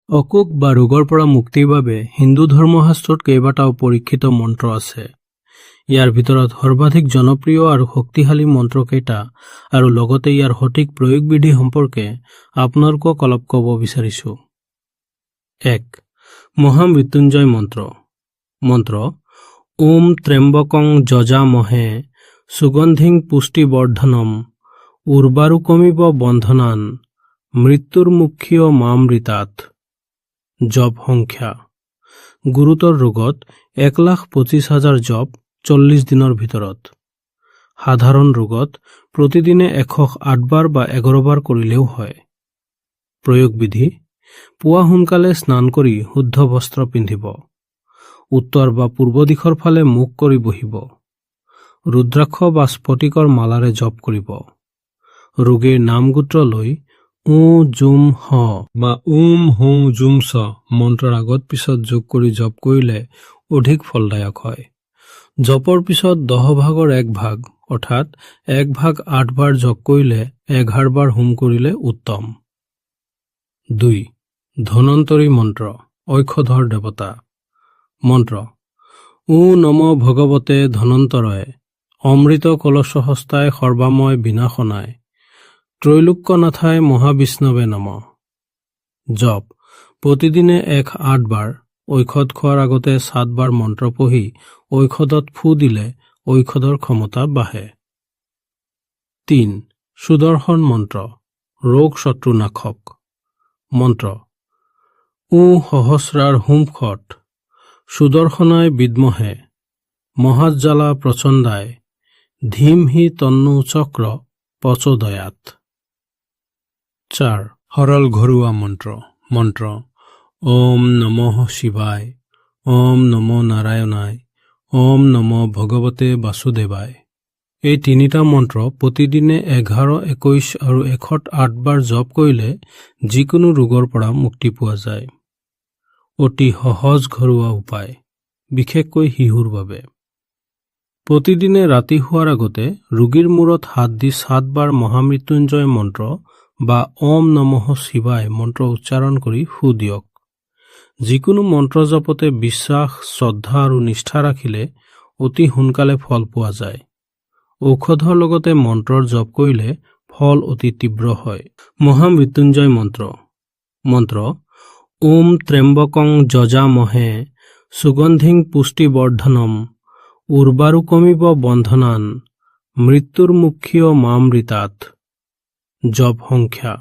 অসুখ বা ৰোগৰ পৰা মুক্তিৰ বাবে হিন্দু ধৰ্মশাস্ত্ৰত কেইবাটাও পৰীক্ষিত মন্ত্ৰ আছে। ইয়াৰ ভিতৰত সৰ্বাধিক জনপ্ৰিয় আৰু শক্তিশালী মন্ত্ৰকেইটা আৰু লগতে ইয়াৰ সঠিক প্ৰয়োগবিধি সম্পৰ্কে আপোনালোকক অলপ ক'ব বিচাৰিছো। 1. মহামৃত্যুঞ্জয় মন্ত্ৰ। মন্ত্ৰ ওম ত্ৰ্যম্বকং যজামহে সুগন্ধিং পুষ্টিবৰ্ধনম উৰ্বাৰুকমিব বন্ধনান মৃত্যুৰ্মুক্ষীয় মামৃতাৎ। জপ সংখ্যা গুৰুতৰ ৰোগত 1,25,000 জপ 40 দিনৰ ভিতৰত। সাধাৰণ ৰোগত প্ৰতিদিনে 108 বাৰ বা 11 বাৰ কৰিলেও হয়। প্ৰয়োগবিধি পুৱা সোনকালে স্নান কৰি শুদ্ধ বস্ত্ৰ পিন্ধিব। উত্তৰ বা পূৰ্ব দিশৰ ফালে মুখ কৰি বহিব। ৰুদ্ৰাক্ষ বা স্ফটিকৰ মালাৰে জপ কৰিব। ৰোগীৰ নামগোত্ৰ লৈ ও জুম হ বা ওম হৌ জুম ছ মন্ত্ৰৰ আগত পিছত যোগ কৰি জপ কৰিলে অধিক ফলদায়ক হয়। জপৰ পিছত 10 ভাগৰ 1 ভাগ অৰ্থাৎ 1 ভাগ 8 বাৰ জপ কৰিলে 11 বাৰ হোম কৰিলে উত্তম। 2. ধনন্তৰী মন্ত্ৰ ঔষধৰ দেৱতা। মন্ত্ৰ ও নম ভগৱতে ধনন্তৰয়ে অমৃত কলশহস্তায় সৰ্বাময় বিনাশনায় ত্ৰৈলোক্যনাথায় মহাবিষ্ণৱে নম। জপ প্ৰতিদিনে 108 বাৰ। ঔষধ খোৱাৰ আগতে 7 বাৰ মন্ত্ৰ পঢ়ি ঔষধত ফু দিলে ঔষধৰ ক্ষমতা বাঢ়ে। 3. সুদৰ্শন মন্ত্ৰ ৰোগ শত্ৰুনাশক। মন্ত্ৰ ও সহস্ৰাৰ হুমখট সুদৰ্শনায় বিদ্মহে মহাজ্বালা প্ৰচণ্ডায় ধীমহি তন্নু চক্ৰ প্ৰচোদয়াৎ। 4. সৰল ঘৰুৱা মন্ত্ৰ। মন্ত্ৰ ওম নমঃ শিৱায় ওম নমো নাৰায়ণায় ওম নমো ভগৱতে বাসুদেৱায়। এই তিনিটা মন্ত্ৰ প্ৰতিদিনে 11, 21 আৰু 108 বাৰ জপ কৰিলে যিকোনো ৰোগৰ পৰা মুক্তি পোৱা যায়। অতি সহজ ঘৰুৱা উপায়, বিশেষকৈ শিশুৰ বাবে। প্ৰতিদিনে ৰাতি শোৱাৰ আগতে ৰোগীৰ মূৰত হাত দি 7 বাৰ মহামৃত্যুঞ্জয় মন্ত্ৰ বা ওম নমঃ শিৱায় মন্ত্ৰ উচ্চাৰণ কৰি শু দিয়ক। যিকোনো মন্ত্ৰ জপতে বিশ্বাস, শ্ৰদ্ধা আৰু নিষ্ঠা ৰাখিলে অতি সোনকালে ফল পোৱা যায়। ঔষধৰ লগতে মন্ত্ৰৰ জপ কৰিলে ফল অতি তীব্ৰ হয়। মহামৃত্যুঞ্জয় মন্ত্ৰ। মন্ত্ৰ ওম ত্ৰ্যম্বকং যজামহে সুগন্ধিং পুষ্টিবৰ্ধনম উৰ্বাৰুকমিব বন্ধনান মৃত্যুৰ্মুক্ষীয় মামৃতাৎ। জপ সংখ্যা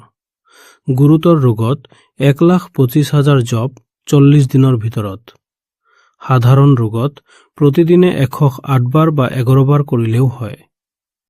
গুৰুতৰ ৰোগত 1,25,000 জপ 40 দিনৰ ভিতৰত। সাধাৰণ ৰোগত প্ৰতিদিনে 108 বাৰ বা 11 বাৰ কৰিলেও হয়।